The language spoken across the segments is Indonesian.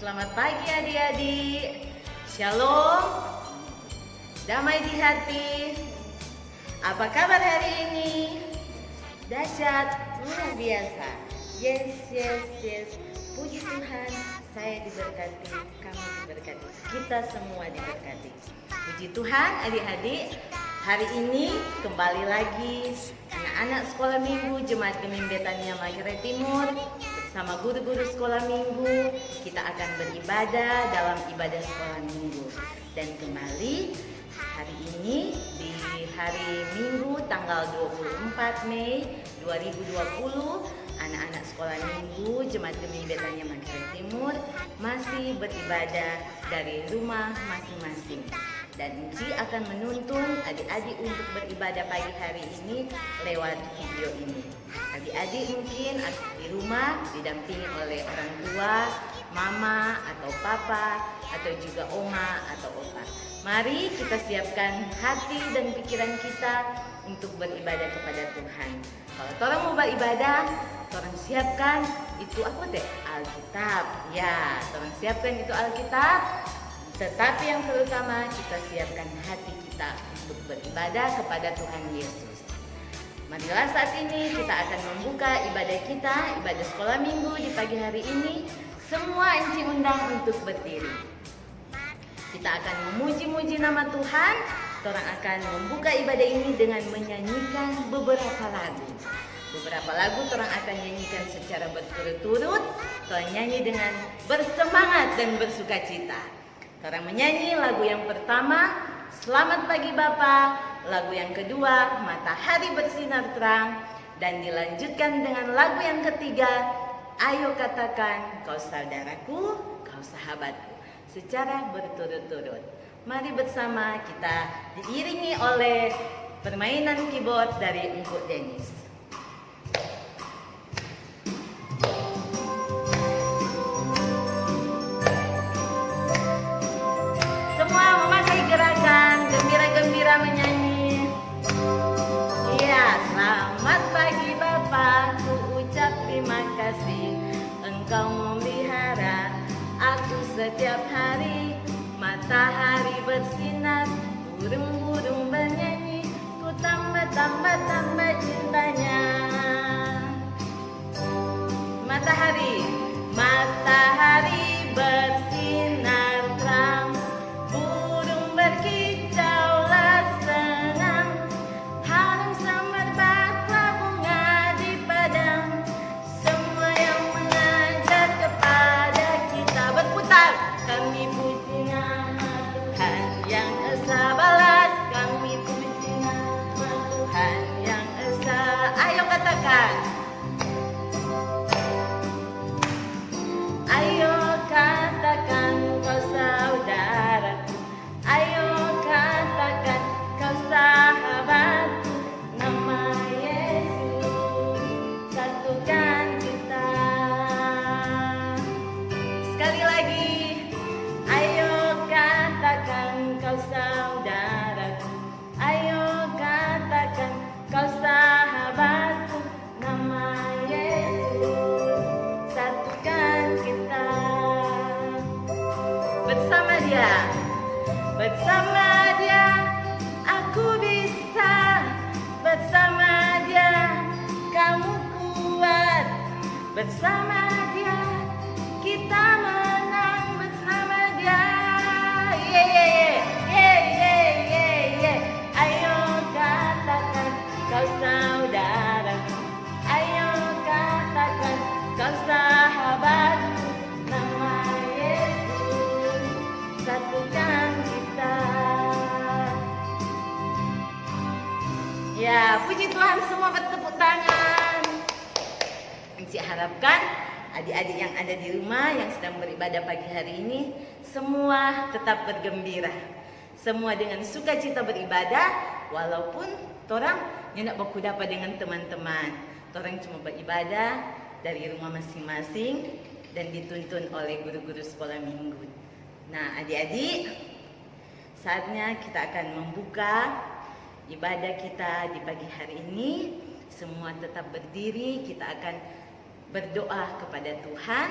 Selamat pagi adik-adik. Shalom. Damai di hati. Apa kabar hari ini? Dahsyat, luar biasa. Yes. Puji Tuhan, saya diberkati, kamu diberkati, kita semua diberkati. Puji Tuhan adik-adik, hari ini kembali lagi anak-anak sekolah minggu Jemaat Gemim Betania Manggarai Timur bersama guru-guru sekolah minggu. Kita akan beribadah dalam ibadah sekolah minggu. Dan kembali hari ini di hari Minggu tanggal 24 Mei 2020, anak-anak sekolah minggu Jemaat Gemim Betania Manggarai Timur masih beribadah dari rumah masing-masing. Dan Uci akan menuntun adik-adik untuk beribadah pagi hari ini lewat video ini. Adik-adik mungkin di rumah didampingi oleh orang tua, mama atau papa, atau juga oma atau opa. Mari kita siapkan hati dan pikiran kita untuk beribadah kepada Tuhan. Kalau orang mau beribadah, orang siapkan itu apa deh? Alkitab. Ya, orang siapkan itu Alkitab. Tetapi yang terutama kita siapkan hati kita untuk beribadah kepada Tuhan Yesus. Marilah saat ini kita akan membuka ibadah kita, ibadah sekolah minggu di pagi hari ini. Semua Enci undang untuk berdiri. Kita akan memuji-muji nama Tuhan. Orang akan membuka ibadah ini dengan menyanyikan beberapa lagu. Beberapa lagu orang akan nyanyikan secara berturut-turut. Orang nyanyi dengan bersemangat dan bersukacita. Orang menyanyi lagu yang pertama, Selamat Pagi Bapa. Lagu yang kedua, Matahari Bersinar Terang. Dan dilanjutkan dengan lagu yang ketiga, Ayo Katakan Kau Saudaraku, Kau Sahabatku. Secara berturut-turut. Mari bersama kita diiringi oleh permainan keyboard dari Engku Denis. Gembira menyanyi. Ya, selamat pagi Bapa, ku ucap terima kasih. Engkau memelihara aku setiap hari. Matahari bersinar, burung-burung bernyanyi. Ku tambah cintanya. Matahari bersinar terang, burung berkicau senang, harum semerbaklah bunga di padang. Semua yang mengajar kepada kita berputar. Kami puji nama Tuhan yang esa, balas kami puji nama Tuhan yang esa. Ayo katakan, ayo katakan kau saudaraku, ayo katakan kau sahabatku, nama Yesus satukan kita. Sekali lagi, ayo katakan kau saudaraku, ayo katakan kau sahabatku, nama Yesus satukan kita. Bersama dia aku bisa, bersama dia kamu kuat, bersama dia kita menang, bersama dia. Ayo katakan kau saudaraku, ayo katakan kau sahabatku, nama Yesus satukan kita. Ya, puji Tuhan, semua bertepuk tangan. Saya harapkan adik-adik yang ada di rumah yang sedang beribadah pagi hari ini semua tetap bergembira. Semua dengan sukacita beribadah, walaupun orang tidak baku dapat dengan teman-teman. Orang cuma beribadah dari rumah masing-masing dan dituntun oleh guru-guru sekolah minggu. Nah, adik-adik, saatnya kita akan membuka ibadah kita di pagi hari ini. Semua tetap berdiri, kita akan berdoa kepada Tuhan.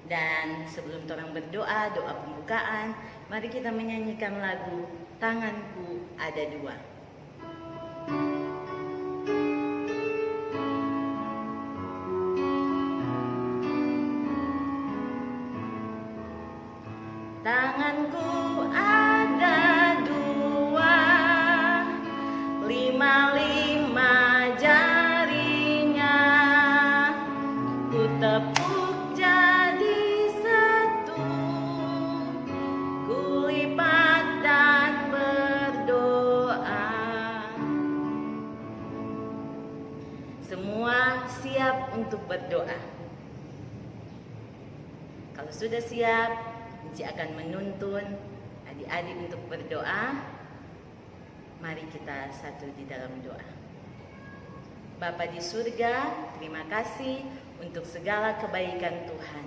Dan sebelum orang berdoa, doa pembukaan, mari kita menyanyikan lagu Tanganku Ada Dua. Tanganku ada dua, lima jarinya, ku tepuk jadi satu, ku lipat dan berdoa. Semua siap untuk berdoa. Kalau sudah siap, Enci akan menuntun adik-adik untuk berdoa. Mari kita satu di dalam doa. Bapa di surga, terima kasih untuk segala kebaikan Tuhan.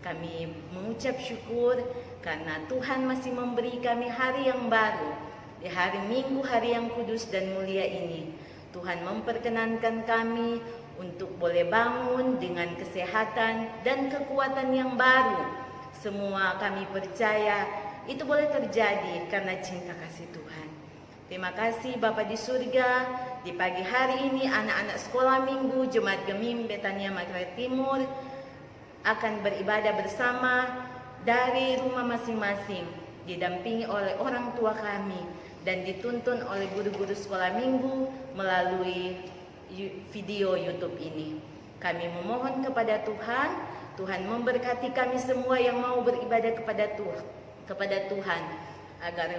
Kami mengucap syukur karena Tuhan masih memberi kami hari yang baru. Di hari Minggu, hari yang kudus dan mulia ini, Tuhan memperkenankan kami untuk boleh bangun dengan kesehatan dan kekuatan yang baru. Semua kami percaya itu boleh terjadi karena cinta kasih Tuhan. Terima kasih Bapa di surga, di pagi hari ini anak-anak sekolah minggu Jemaat Gemim Betania Makassar Timur akan beribadah bersama dari rumah masing-masing, didampingi oleh orang tua kami dan dituntun oleh guru-guru sekolah minggu melalui video YouTube ini. Kami memohon kepada Tuhan memberkati kami semua yang mau beribadah kepada Tuhan, agar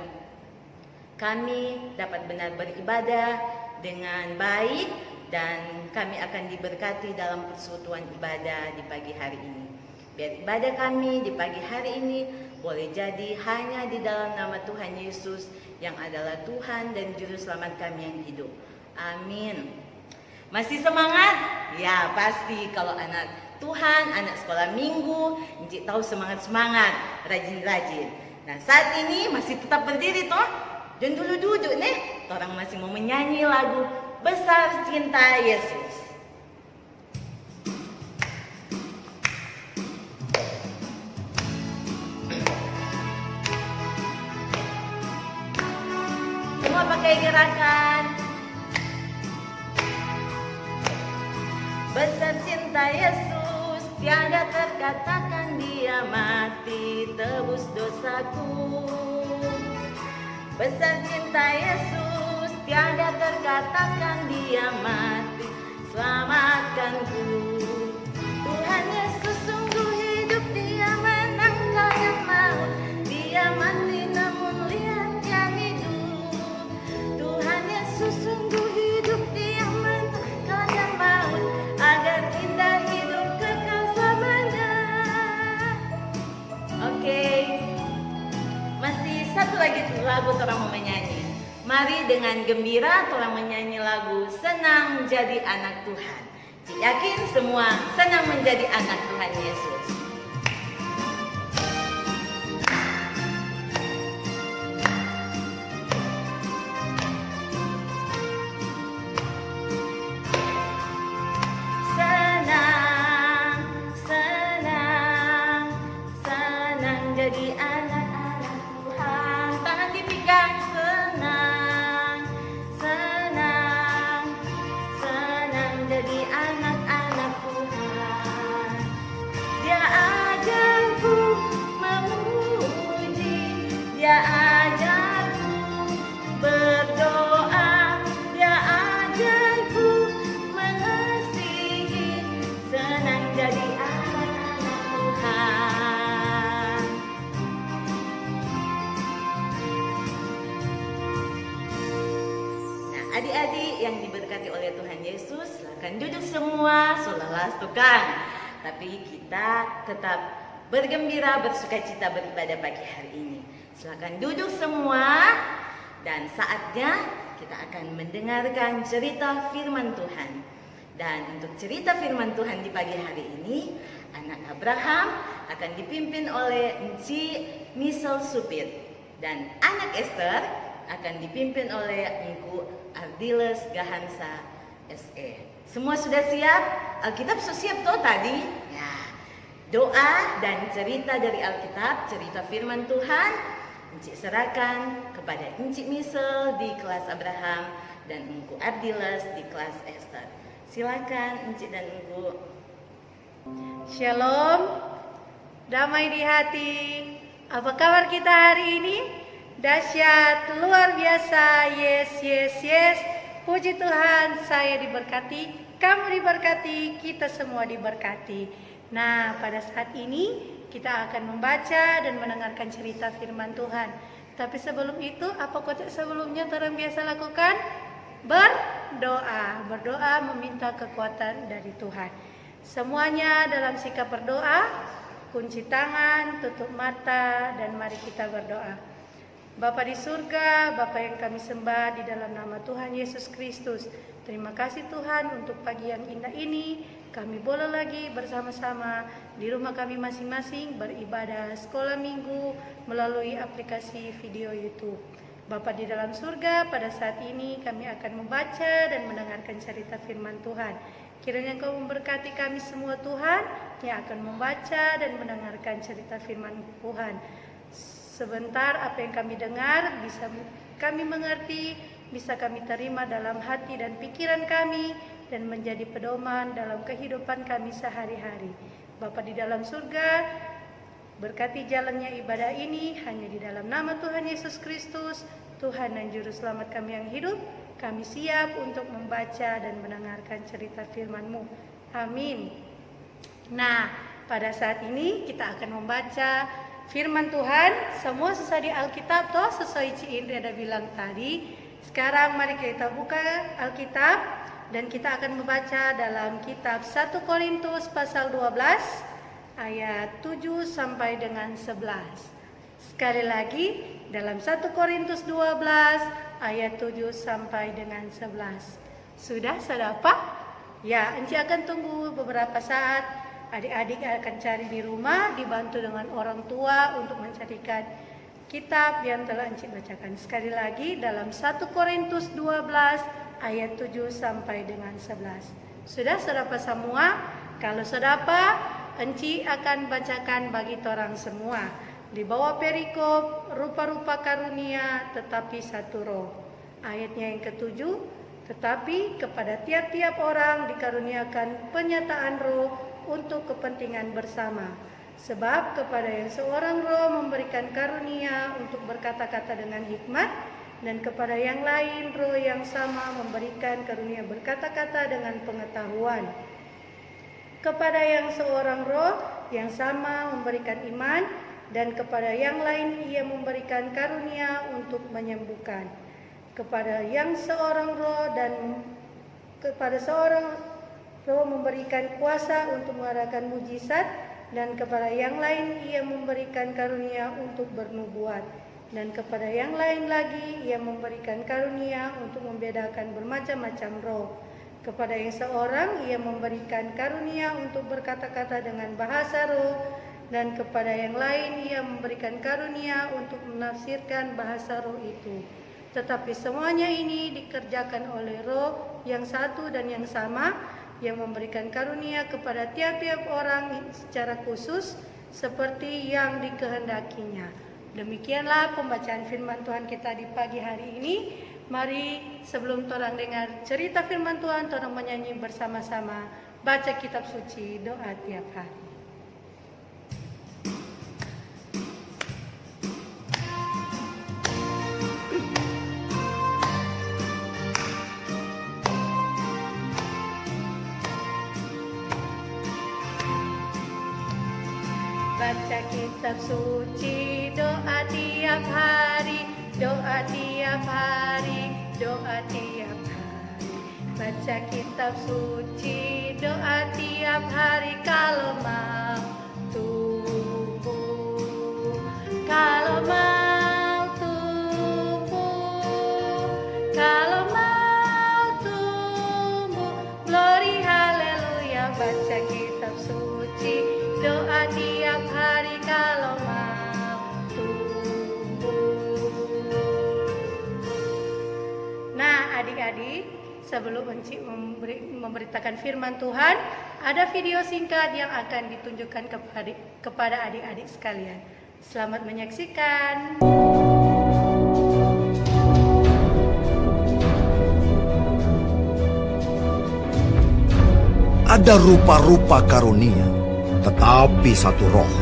kami dapat benar beribadah dengan baik dan kami akan diberkati dalam persekutuan ibadah di pagi hari ini. Biar ibadah kami di pagi hari ini boleh jadi hanya di dalam nama Tuhan Yesus yang adalah Tuhan dan Juru Selamat kami yang hidup. Amin. Masih semangat? Ya pasti, kalau anak Tuhan, anak sekolah minggu, Enci tahu semangat-semangat, rajin-rajin. Nah saat ini masih tetap berdiri toh, dan dulu duduk nih, orang masih mau menyanyi lagu Besar Cinta Yesus. Semua pakai gerakan. Besar cinta Yesus, tiada terkatakan, Dia mati tebus dosaku. Besar cinta Yesus, tiada terkatakan, Dia mati selamatkanku. Tuhan Yesus sungguh hidup, Dia menangkalkan maut. Dia mati namun lihat Dia hidup. Tuhan Yesus sungguh hidup, Dia menangkalkan maut, agar kita hidup kekal selamanya. Oke, masih satu lagi lagu orang mau menyanyi. Mari dengan gembira orang menyanyi lagu Senang Jadi Anak Tuhan. Cik yakin semua senang menjadi anak Tuhan Yesus. Jadi anak-anak Tuhan, tangan dipegang, senang, senang, senang jadi anak-anak Tuhan. Dia ajarku memuji, Dia ajarku berdoa, Dia ajarku mengasihi, senang jadi anak-anak Tuhan. Adik-adik yang diberkati oleh Tuhan Yesus, silakan duduk semua, solalas tukang. Tapi kita tetap bergembira, bersukacita beribadah pagi hari ini. Silakan duduk semua, dan saatnya kita akan mendengarkan cerita firman Tuhan. Dan untuk cerita firman Tuhan di pagi hari ini, anak Abraham akan dipimpin oleh Enci Misel Supit, dan anak Esther akan dipimpin oleh Engku Ardiles Gahansa SE. Semua sudah siap? Alkitab sudah siap toh tadi? Ya. Doa dan cerita dari Alkitab, cerita firman Tuhan, Encik serahkan kepada Encik Misel di kelas Abraham dan Engku Ardiles di kelas Esther. Silakan Encik dan Engku. Shalom, damai di hati. Apa kabar kita hari ini? Dahsyat, luar biasa, yes, yes, yes. Puji Tuhan, saya diberkati, kamu diberkati, kita semua diberkati. Nah, pada saat ini kita akan membaca dan mendengarkan cerita firman Tuhan. Tapi sebelum itu, apa kocak sebelumnya orang biasa lakukan? Berdoa meminta kekuatan dari Tuhan. Semuanya dalam sikap berdoa, kunci tangan, tutup mata, dan mari kita berdoa. Bapa di surga, Bapa yang kami sembah di dalam nama Tuhan Yesus Kristus. Terima kasih Tuhan untuk pagi yang indah ini. Kami boleh lagi bersama-sama di rumah kami masing-masing beribadah sekolah minggu melalui aplikasi video YouTube. Bapa di dalam surga, pada saat ini kami akan membaca dan mendengarkan cerita firman Tuhan. Kiranya Engkau memberkati kami semua Tuhan yang akan membaca dan mendengarkan cerita firman Tuhan. Sebentar apa yang kami dengar bisa kami mengerti, bisa kami terima dalam hati dan pikiran kami dan menjadi pedoman dalam kehidupan kami sehari-hari. Bapa di dalam surga, berkati jalannya ibadah ini hanya di dalam nama Tuhan Yesus Kristus, Tuhan dan Juru Selamat kami yang hidup. Kami siap untuk membaca dan mendengarkan cerita firman-Mu. Amin. Nah, pada saat ini kita akan membaca firman Tuhan. Semua susah di Alkitab toh, sesuai Ci Indri ada bilang tadi. Sekarang mari kita buka Alkitab dan kita akan membaca dalam kitab 1 Korintus pasal 12 ayat 7 sampai dengan 11. Sekali lagi dalam 1 Korintus 12 ayat 7 sampai dengan 11. Sudah apa? Ya, Enci akan tunggu beberapa saat. Adik-adik akan cari di rumah, dibantu dengan orang tua untuk mencarikan kitab yang telah Enci bacakan. Sekali lagi dalam 1 Korintus 12 ayat 7 sampai dengan 11. Sudah sedapa semua? Kalau sedapa, Enci akan bacakan bagi torang semua. Di bawah perikop, rupa-rupa karunia tetapi satu roh. Ayatnya yang ketujuh, tetapi kepada tiap-tiap orang dikaruniakan penyataan roh untuk kepentingan bersama. Sebab kepada yang seorang roh memberikan karunia untuk berkata-kata dengan hikmat, dan kepada yang lain roh yang sama memberikan karunia berkata-kata dengan pengetahuan. Kepada yang seorang roh yang sama memberikan iman, dan kepada yang lain ia memberikan karunia untuk menyembuhkan. Kepada yang seorang roh dan kepada seorang roh memberikan kuasa untuk mengadakan mujizat, dan kepada yang lain ia memberikan karunia untuk bernubuat. Dan kepada yang lain lagi ia memberikan karunia untuk membedakan bermacam-macam roh. Kepada yang seorang ia memberikan karunia untuk berkata-kata dengan bahasa roh, dan kepada yang lain ia memberikan karunia untuk menafsirkan bahasa roh itu. Tetapi semuanya ini dikerjakan oleh roh yang satu dan yang sama, yang memberikan karunia kepada tiap-tiap orang secara khusus seperti yang dikehendakinya. Demikianlah pembacaan firman Tuhan kita di pagi hari ini. Mari sebelum torang dengar cerita firman Tuhan, torang menyanyi bersama-sama baca kitab suci, doa tiap hari. Baca kitab suci, doa tiap hari, doa tiap hari, doa tiap hari. Baca kitab suci, doa tiap hari kalau mau tumbuh. Kalau mau tumbuh, kalau mau tumbuh. Glory haleluya, baca kitab suci, doa tiap hari kalau mau tumbuh. Nah adik-adik, sebelum Enci memberitakan firman Tuhan, ada video singkat yang akan ditunjukkan kepada adik-adik sekalian. Selamat menyaksikan. Ada rupa-rupa karunia, tetapi satu roh.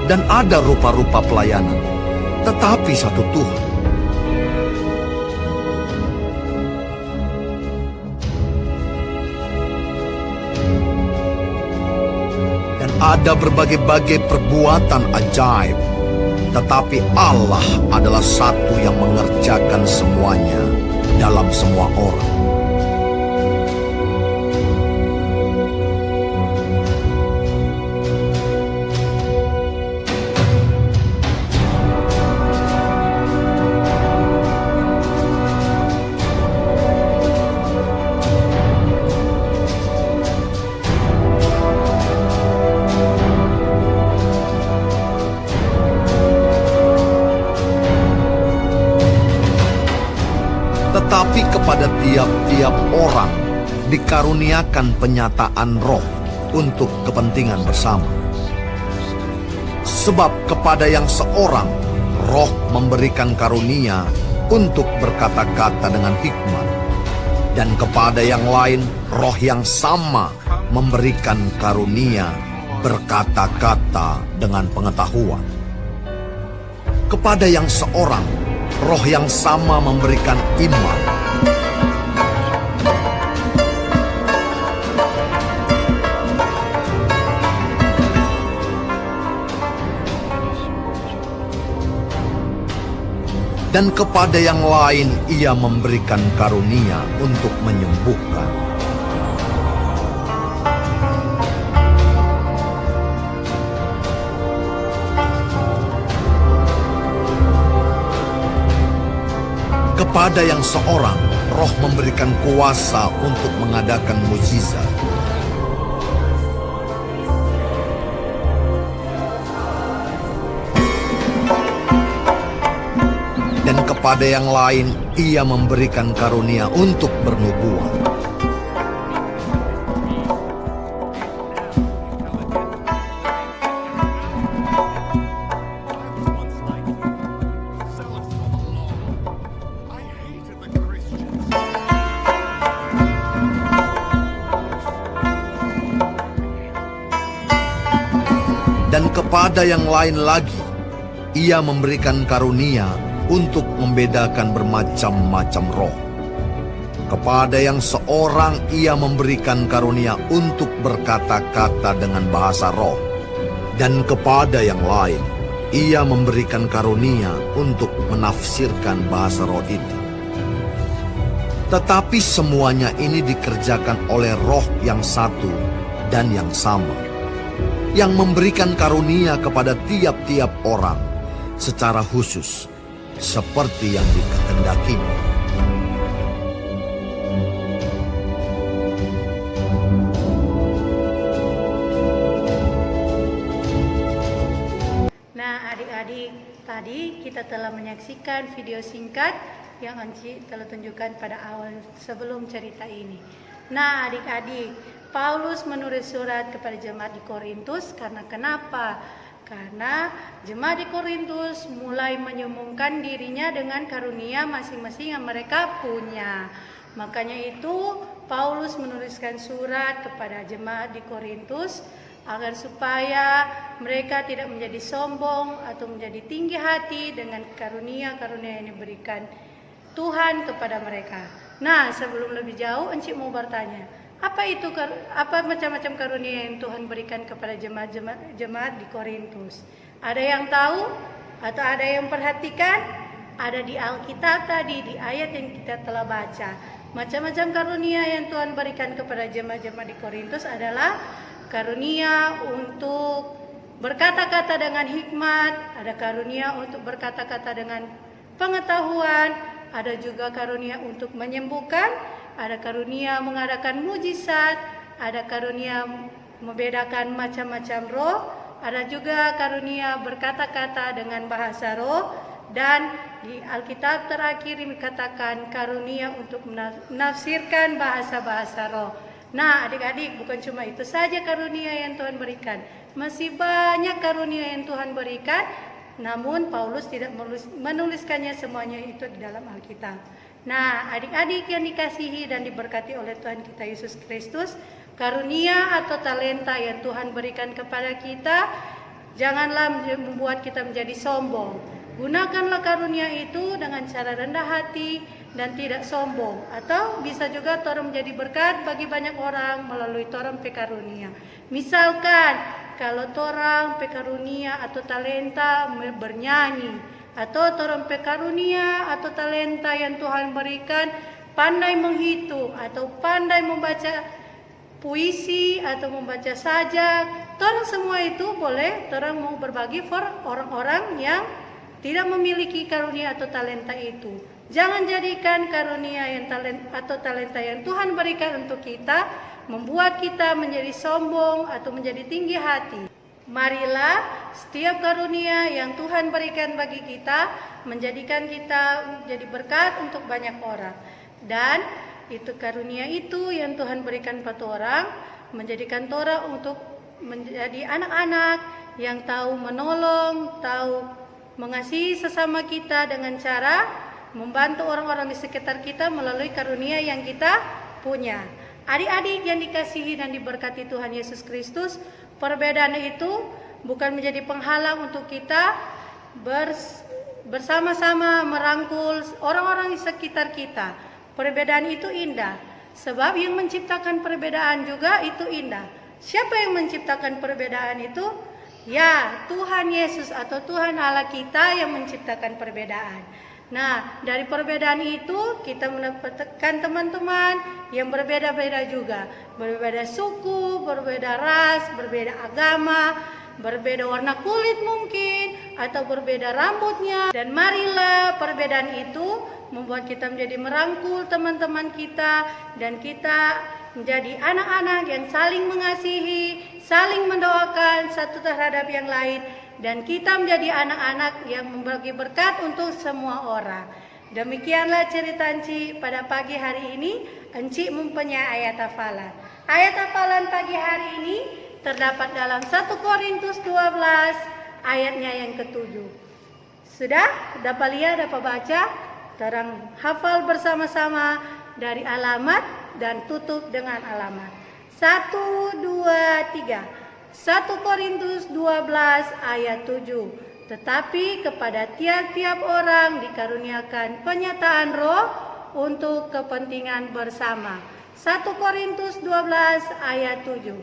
Dan ada rupa-rupa pelayanan, tetapi satu Tuhan. Dan ada berbagai-bagai perbuatan ajaib, tetapi Allah adalah satu yang mengerjakan semuanya dalam semua orang. Tetapi kepada tiap-tiap orang dikaruniakan penyataan roh untuk kepentingan bersama. Sebab kepada yang seorang roh memberikan karunia untuk berkata-kata dengan hikmat, dan kepada yang lain roh yang sama memberikan karunia berkata-kata dengan pengetahuan. Kepada yang seorang roh yang sama memberikan iman. Dan kepada yang lain ia memberikan karunia untuk menyembuhkan. Kepada yang seorang, roh memberikan kuasa untuk mengadakan mukjizat. Dan kepada yang lain, ia memberikan karunia untuk bernubuat. Dan kepada yang lain lagi, ia memberikan karunia untuk membedakan bermacam-macam roh. Kepada yang seorang ia memberikan karunia untuk berkata-kata dengan bahasa roh. Dan kepada yang lain, ia memberikan karunia untuk menafsirkan bahasa roh itu. Tetapi semuanya ini dikerjakan oleh roh yang satu dan yang sama, yang memberikan karunia kepada tiap-tiap orang secara khusus, seperti yang dikehendakinya. Nah, adik-adik, tadi kita telah menyaksikan video singkat yang Anci telah tunjukkan pada awal sebelum cerita ini. Nah, adik-adik, Paulus menulis surat kepada jemaat di Korintus karena kenapa? Karena jemaat di Korintus mulai menyembuhkan dirinya dengan karunia masing-masing yang mereka punya. Makanya itu Paulus menuliskan surat kepada jemaat di Korintus agar supaya mereka tidak menjadi sombong atau menjadi tinggi hati dengan karunia-karunia yang diberikan Tuhan kepada mereka. Nah, sebelum lebih jauh, Encik mau bertanya, apa macam-macam karunia yang Tuhan berikan kepada jemaat di Korintus? Ada yang tahu atau ada yang perhatikan? Ada di Alkitab tadi, di ayat yang kita telah baca. Macam-macam karunia yang Tuhan berikan kepada jemaat-jemaat di Korintus adalah karunia untuk berkata-kata dengan hikmat, ada karunia untuk berkata-kata dengan pengetahuan, ada juga karunia untuk menyembuhkan, ada karunia mengadakan mujizat, ada karunia membedakan macam-macam roh, ada juga karunia berkata-kata dengan bahasa roh, Dan di Alkitab terakhir dikatakan karunia untuk menafsirkan bahasa-bahasa roh. Nah, adik-adik, bukan cuma itu saja karunia yang Tuhan berikan. Masih banyak karunia yang Tuhan berikan, namun Paulus tidak menuliskannya semuanya itu di dalam Alkitab. Nah, adik-adik yang dikasihi dan diberkati oleh Tuhan kita Yesus Kristus, karunia atau talenta yang Tuhan berikan kepada kita, janganlah membuat kita menjadi sombong. Gunakanlah karunia itu dengan cara rendah hati dan tidak sombong. Atau bisa juga torang menjadi berkat bagi banyak orang melalui torang pekarunia. Misalkan kalau torang pekarunia atau talenta bernyanyi, atau torang pekarunia atau talenta yang Tuhan berikan pandai menghitung atau pandai membaca puisi atau membaca sajak, torang semua itu boleh torang mau berbagi for orang-orang yang tidak memiliki karunia atau talenta itu. Jangan jadikan karunia yang talenta yang Tuhan berikan untuk kita membuat kita menjadi sombong atau menjadi tinggi hati. Marilah setiap karunia yang Tuhan berikan bagi kita menjadikan kita menjadi berkat untuk banyak orang. Dan itu karunia itu yang Tuhan berikan pada orang menjadikan orang untuk menjadi anak-anak yang tahu menolong, tahu mengasihi sesama kita dengan cara membantu orang-orang di sekitar kita melalui karunia yang kita punya. Adik-adik yang dikasihi dan diberkati Tuhan Yesus Kristus, perbedaan itu bukan menjadi penghalang untuk kita bersama-sama merangkul orang-orang di sekitar kita. Perbedaan itu indah, sebab yang menciptakan perbedaan juga itu indah. Siapa yang menciptakan perbedaan itu? Ya, Tuhan Yesus atau Tuhan Allah kita yang menciptakan perbedaan. Nah, dari perbedaan itu kita mendapatkan teman-teman yang berbeda-beda juga. Berbeda suku, berbeda ras, berbeda agama, berbeda warna kulit mungkin, atau berbeda rambutnya. Dan marilah perbedaan itu membuat kita menjadi merangkul teman-teman kita, dan kita menjadi anak-anak yang saling mengasihi, saling mendoakan satu terhadap yang lain, dan kita menjadi anak-anak yang membagi berkat untuk semua orang. Demikianlah cerita Enci pada pagi hari ini. Enci mempunyai ayat hafalan. Ayat hafalan pagi hari ini terdapat dalam 1 Korintus 12 ayatnya yang ke-7. Sudah? Dapat lihat, dapat baca? Terang hafal bersama-sama dari alamat dan tutup dengan alamat. 1, 2, 3. 1 Korintus 12 ayat 7. Tetapi kepada tiap-tiap orang dikaruniakan penyataan roh untuk kepentingan bersama. 1 Korintus 12 ayat 7.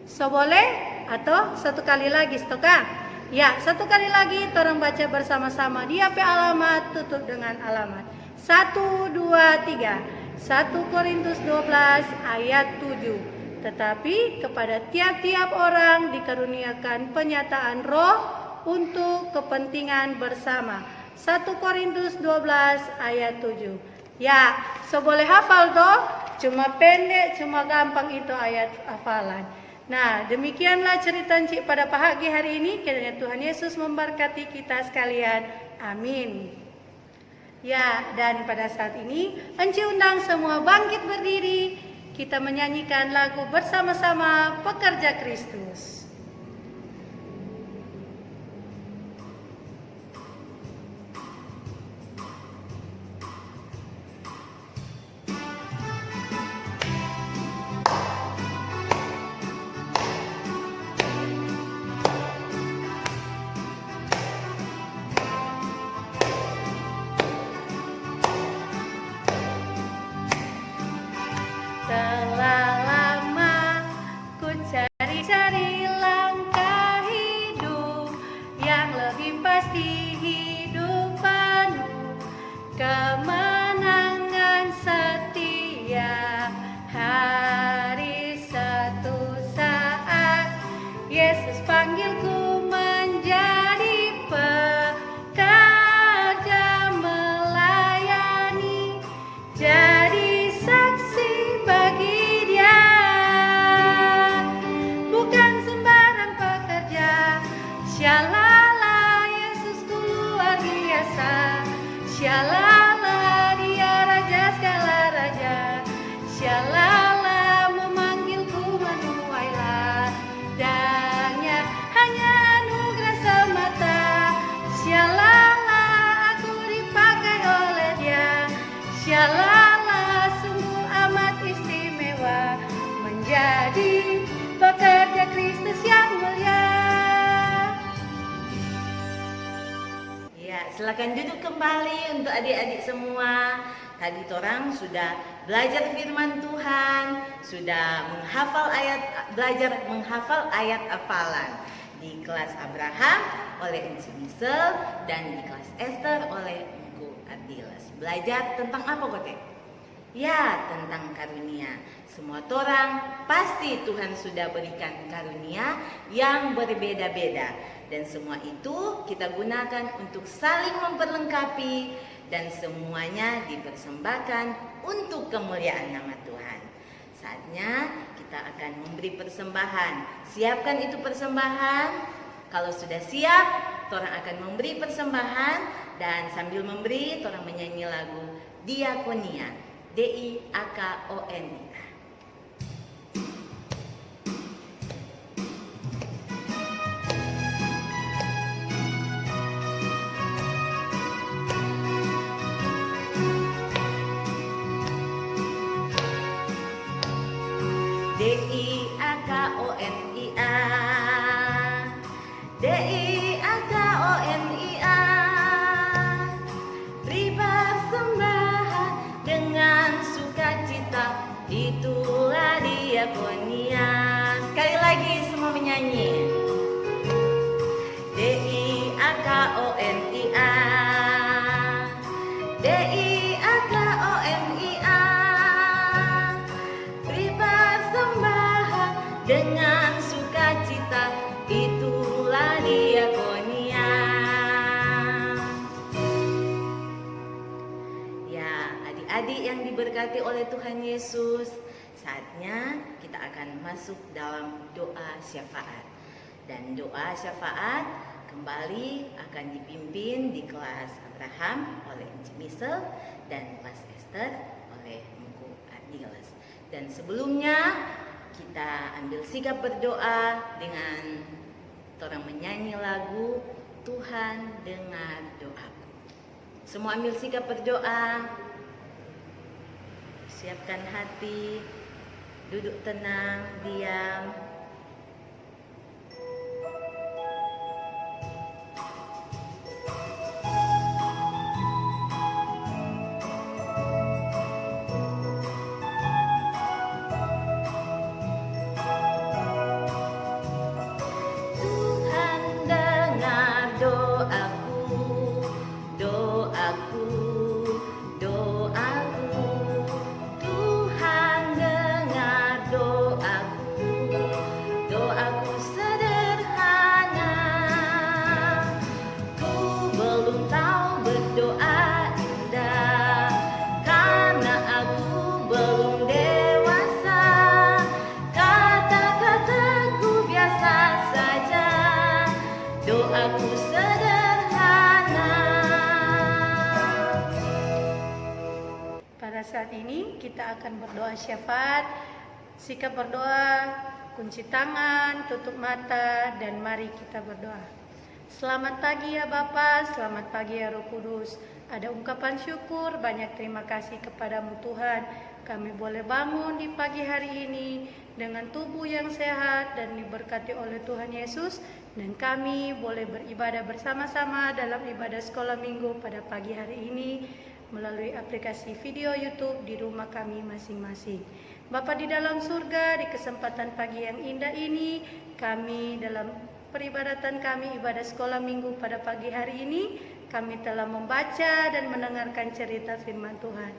So boleh? Atau satu kali lagi, stoka? Ya, satu kali lagi orang baca bersama-sama. Dia pe alamat, tutup dengan alamat. 1, 2, 3. 1 Korintus 12 ayat 7. Tetapi kepada tiap-tiap orang dikaruniakan penyataan roh untuk kepentingan bersama. 1 Korintus 12 ayat 7. Ya, so boleh hafal toh? Cuma pendek, cuma gampang itu ayat hafalan. Nah, demikianlah cerita Encik pada pagi hari ini. Kiranya Tuhan Yesus memberkati kita sekalian. Amin. Ya, dan pada saat ini Encik undang semua bangkit berdiri. Kita menyanyikan lagu bersama-sama Pekerja Kristus. Telah lama ku cari-cari Syalala, sungguh amat istimewa menjadi pekerja Kristus yang mulia. Ya, silakan duduk kembali untuk adik-adik semua. Tadi orang sudah belajar firman Tuhan, sudah belajar menghafal ayat hafalan di kelas Abraham oleh Enci Misel dan di kelas Esther oleh Engku Ardiles. Belajar tentang apa, Kote? Ya, tentang karunia. Semua orang pasti Tuhan sudah berikan karunia yang berbeda-beda. Dan semua itu kita gunakan untuk saling memperlengkapi dan semuanya dipersembahkan untuk kemuliaan nama Tuhan. Saatnya kita akan memberi persembahan. Siapkan itu persembahan. Kalau sudah siap, orang akan memberi persembahan dan sambil memberi, orang menyanyi lagu Diakonia, Diakonia. D-I-A-K-O-N-I-A, D-I-A-K-O-N-I-A. Beri persembahan dengan sukacita, itulah diakonia. Sekali lagi semua menyanyi. D-I-A-K-O-N-I-A, D-I-A-K-O-N-I-A. Dengan sukacita, itulah diakonia. Ya, adik-adik yang diberkati oleh Tuhan Yesus, saatnya kita akan masuk dalam doa syafaat. Dan doa syafaat kembali akan dipimpin di kelas Abraham oleh Enci Misel dan kelas Esther oleh Engku Ardiles. Dan sebelumnya kita ambil sikap berdoa dengan orang menyanyi lagu Tuhan dengar doaku. Semua ambil sikap berdoa. Siapkan hati, duduk tenang, diam. Doaku sederhana. Pada saat ini kita akan berdoa syafaat. Sikap berdoa, kunci tangan, tutup mata, dan mari kita berdoa. Selamat pagi ya Bapa, selamat pagi ya Roh Kudus. Ada ungkapan syukur, banyak terima kasih kepadamu Tuhan. Kami boleh bangun di pagi hari ini dengan tubuh yang sehat dan diberkati oleh Tuhan Yesus. Dan kami boleh beribadah bersama-sama dalam ibadah sekolah minggu pada pagi hari ini melalui aplikasi video YouTube di rumah kami masing-masing. Bapa di dalam surga, di kesempatan pagi yang indah ini, kami dalam peribadatan kami ibadah sekolah minggu pada pagi hari ini, kami telah membaca dan mendengarkan cerita firman Tuhan.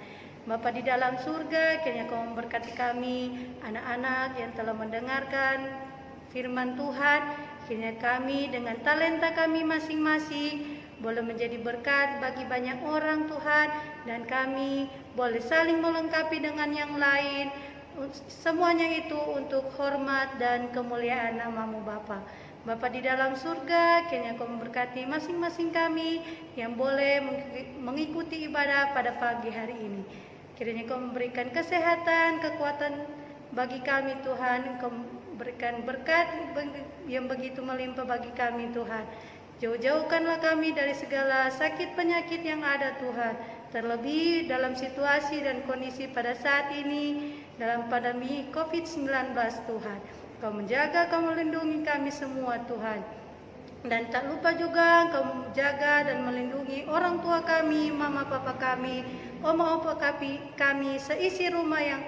Bapa di dalam surga, kiranya Kau memberkati kami, anak-anak yang telah mendengarkan firman Tuhan. Kiranya kami dengan talenta kami masing-masing boleh menjadi berkat bagi banyak orang Tuhan, dan kami boleh saling melengkapi dengan yang lain. Semuanya itu untuk hormat dan kemuliaan nama-Mu Bapa. Bapa di dalam surga, kiranya Kau memberkati masing-masing kami yang boleh mengikuti ibadah pada pagi hari ini. Kiranya Kau memberikan kesehatan, kekuatan bagi kami Tuhan. Kau berikan berkat yang begitu melimpah bagi kami Tuhan. Jauh-jauhkanlah kami dari segala sakit penyakit yang ada Tuhan. Terlebih dalam situasi dan kondisi pada saat ini dalam pandemi COVID-19 Tuhan. Kau menjaga, Kau melindungi kami semua Tuhan. Dan tak lupa juga Kau menjaga dan melindungi orang tua kami, mama papa kami, oma opa kami, seisi rumah yang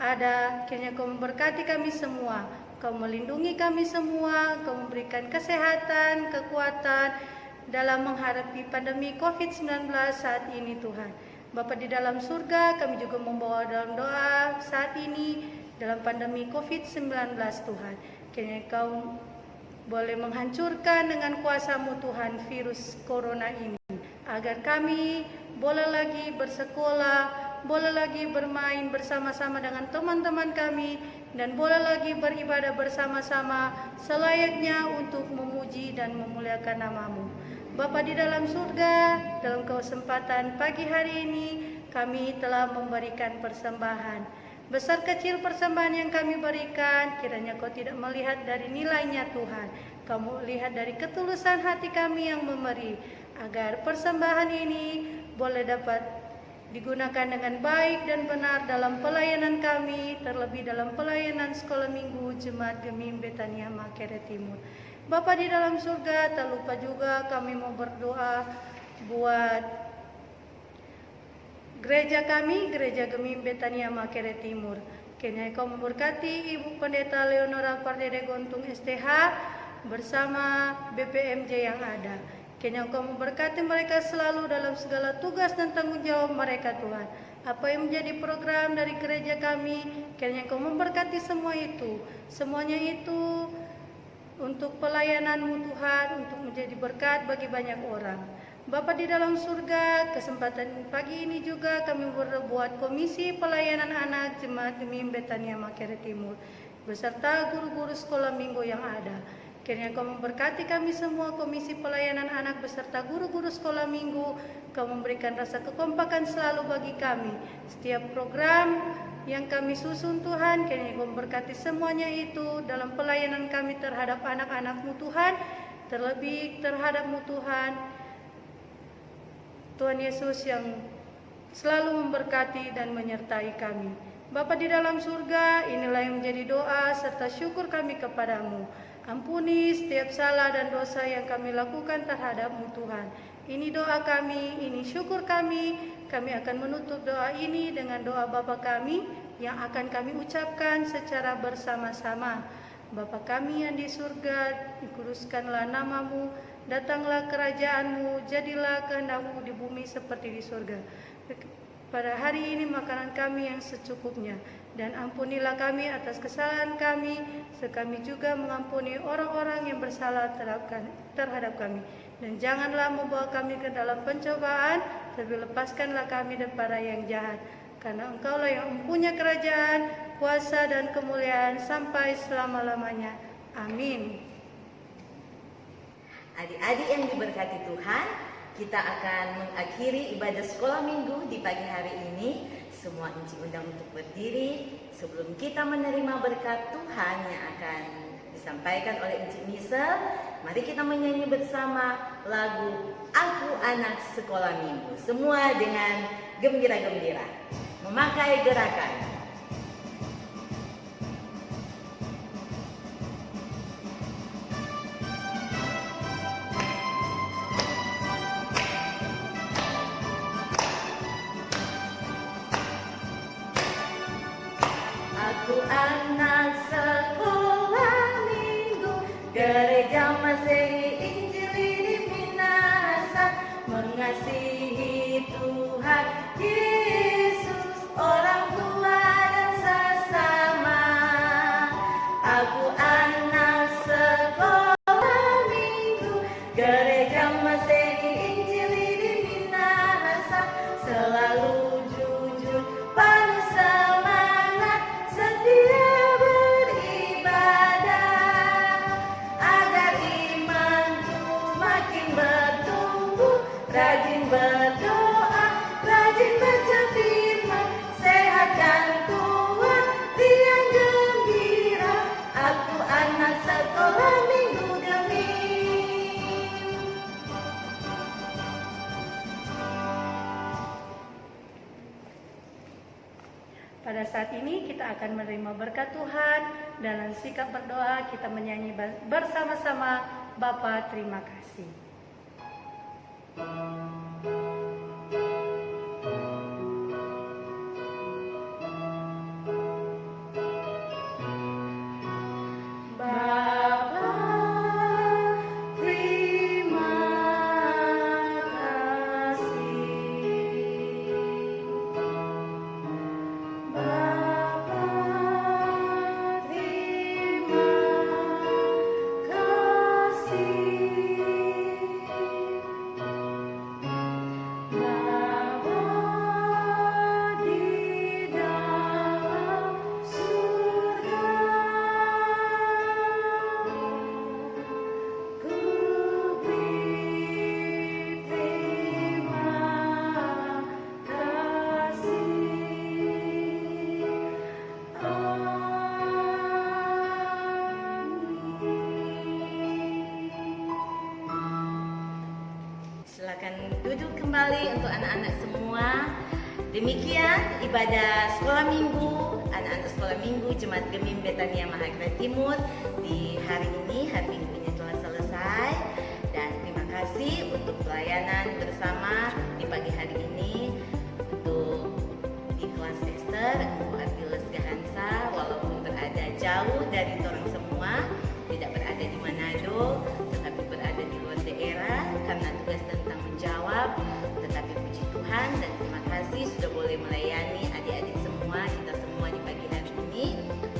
ada. Kiranya Kau memberkati kami semua, Kau melindungi kami semua, Kau memberikan kesehatan, kekuatan dalam menghadapi pandemi COVID-19 saat ini Tuhan. Bapa di dalam surga, kami juga membawa dalam doa saat ini dalam pandemi COVID-19 Tuhan. Kiranya Kau boleh menghancurkan dengan kuasa-Mu Tuhan virus corona ini, agar kami boleh lagi bersekolah, boleh lagi bermain bersama-sama dengan teman-teman kami, dan boleh lagi beribadah bersama-sama selayaknya untuk memuji dan memuliakan nama-Mu. Bapa di dalam surga, dalam kesempatan pagi hari ini kami telah memberikan persembahan. Besar kecil persembahan yang kami berikan, kiranya Kau tidak melihat dari nilainya Tuhan. Kamu lihat dari ketulusan hati kami yang memberi, agar persembahan ini boleh dapat digunakan dengan baik dan benar dalam pelayanan kami, terlebih dalam pelayanan sekolah minggu Jemaat Gemim Betania Makere Timur. Bapa di dalam surga, tak lupa juga kami mau berdoa buat gereja kami, Gereja Gemim Betania Makere Timur. Kiranya Kau memberkati Ibu Pendeta Leonora Pardede Gontung STH bersama BPMJ yang ada. Kiranya Kau memberkati mereka selalu dalam segala tugas dan tanggung jawab mereka Tuhan. Apa yang menjadi program dari gereja kami, kiranya Kau memberkati semua itu. Semuanya itu untuk pelayanan-Mu Tuhan, untuk menjadi berkat bagi banyak orang. Bapa di dalam surga, kesempatan pagi ini juga kami berbuat komisi pelayanan anak Jemaat Gemim Betania Makere Timur beserta guru-guru sekolah minggu yang ada. Kiranya Kau memberkati kami semua komisi pelayanan anak beserta guru-guru sekolah minggu. Kau memberikan rasa kekompakan selalu bagi kami. Setiap program yang kami susun Tuhan, kiranya Kau memberkati semuanya itu dalam pelayanan kami terhadap anak-anak-Mu Tuhan, terlebih terhadap-Mu Tuhan. Tuhan Yesus yang selalu memberkati dan menyertai kami. Bapa di dalam surga, inilah yang menjadi doa serta syukur kami kepadamu. Ampuni setiap salah dan dosa yang kami lakukan terhadap-Mu Tuhan. Ini doa kami, ini syukur kami. Kami akan menutup doa ini dengan doa Bapa kami yang akan kami ucapkan secara bersama-sama. Bapa kami yang di surga, dikuduskanlah nama-Mu, datanglah kerajaan-Mu, jadilah kehendak-Mu di bumi seperti di surga. Pada hari ini makanan kami yang secukupnya, dan ampunilah kami atas kesalahan kami, sekami juga mengampuni orang-orang yang bersalah terhadap kami. Dan janganlah membawa kami ke dalam pencobaan, tapi lepaskanlah kami daripada yang jahat. Karena Engkaulah yang mempunyai kerajaan, kuasa dan kemuliaan sampai selama-lamanya. Amin. Adik-adik yang diberkati Tuhan, kita akan mengakhiri ibadah sekolah minggu di pagi hari ini. Semua Inci undang untuk berdiri sebelum kita menerima berkat Tuhan yang akan disampaikan oleh Inci Misel. Mari kita menyanyi bersama lagu Aku Anak Sekolah Minggu. Semua dengan gembira-gembira memakai gerakan. Aku anak sekolah minggu, gereja Masehi Injili di Minahasa, mengasihi Tuhan Yesus, orang tua dan sesama. Aku anak sekolah minggu, gereja Masehi Injili di Minahasa, selalu jujur, penuh semangat, setia beribadah, agar imanku makin bertumbuh, rajin berdoa, rajin berjalan. Pada saat ini kita akan menerima berkat Tuhan. Dalam sikap berdoa kita menyanyi bersama-sama, Bapa terima kasih. Silakan duduk kembali untuk anak-anak semua. Demikian ibadah sekolah minggu, anak-anak sekolah minggu Jemaat Gemim Betania Mahakrat Timur di hari minggu ini telah selesai. Dan terima kasih untuk pelayanan bersama di pagi hari ini untuk di kelas Esther, Bu Artiles Gahansa, walaupun berada jauh dari orang semua, tidak berada di Manado, tetapi berada di luar daerah karena tugas tentang menjawab. Tetapi puji Tuhan dan terima kasih sudah boleh melayani adik-adik semua, kita semua di pagi hari ini.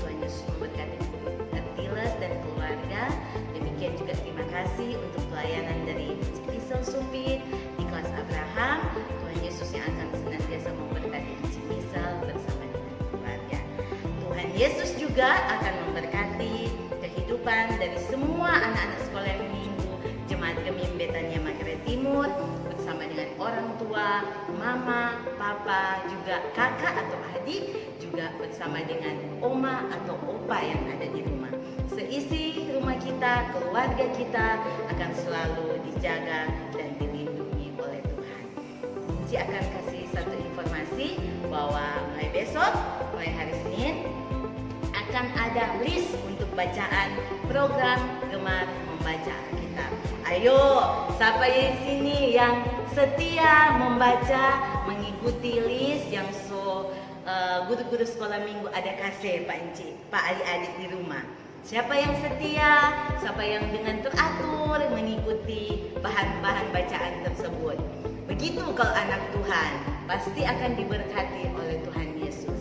Tuhan Yesus memberkati Artiles dan keluarga. Demikian juga terima kasih untuk pelayanan dari Cisel Supit di kelas Abraham. Tuhan Yesus yang akan senantiasa memberkati Cisel bersama dengan keluarga. Tuhan Yesus juga akan memberkati kehidupan dari semua anak-anak sekolah minggu Jemaat Gemim Betania Mahakrat Timur bersama dengan orang tua, mama, papa, juga kakak atau adik, juga bersama dengan oma atau opa yang ada di rumah. Seisi rumah kita, keluarga kita akan selalu dijaga dan dilindungi oleh Tuhan. Saya akan kasih satu informasi bahwa mulai besok, mulai hari Senin, akan ada list untuk bacaan program Gemar Membaca Alkitab. Ayo, siapa di sini yang setia membaca, mengikuti list yang guru-guru sekolah minggu ada kasih Pak Enci, Pak adik-adik di rumah. Siapa yang setia, siapa yang dengan teratur mengikuti bahan-bahan bacaan tersebut. Begitu kalau anak Tuhan, pasti akan diberkati oleh Tuhan Yesus.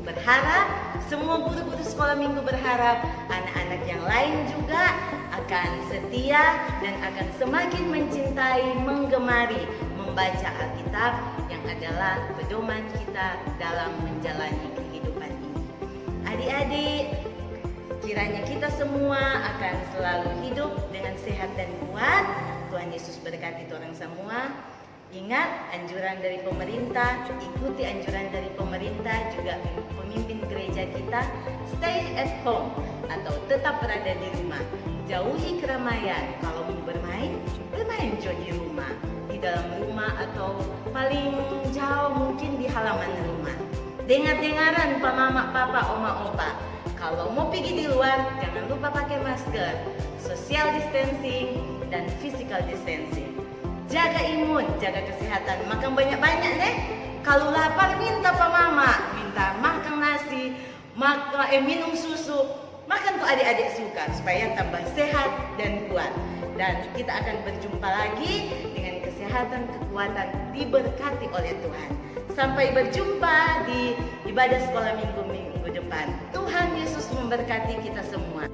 Berharap, semua guru-guru sekolah minggu berharap anak-anak yang lain juga akan setia dan akan semakin mencintai, menggemari membaca Alkitab yang adalah pedoman kita dalam menjalani kehidupan ini. Adik-adik, kiranya kita semua akan selalu hidup dengan sehat dan kuat. Tuhan Yesus berkati orang semua. Ingat anjuran dari pemerintah, ikuti anjuran dari pemerintah, juga pemimpin gereja kita, stay at home atau tetap berada di rumah. Jauhi keramaian. Kalau mau bermain, bermain juga di rumah, di dalam rumah atau paling jauh mungkin di halaman rumah. Dengar-dengaran Pak Mama, Papa, Oma, Opa. Kalau mau pergi di luar, jangan lupa pakai masker, social distancing dan physical distancing. Jaga imun, jaga kesehatan, makan banyak-banyak deh. Kalau lapar minta Pak Mama, minta makan nasi, minum susu. Makan tuh adik-adik suka supaya tambah sehat dan kuat. Dan kita akan berjumpa lagi dengan kesehatan, kekuatan diberkati oleh Tuhan. Sampai berjumpa di ibadah sekolah minggu depan. Tuhan Yesus memberkati kita semua.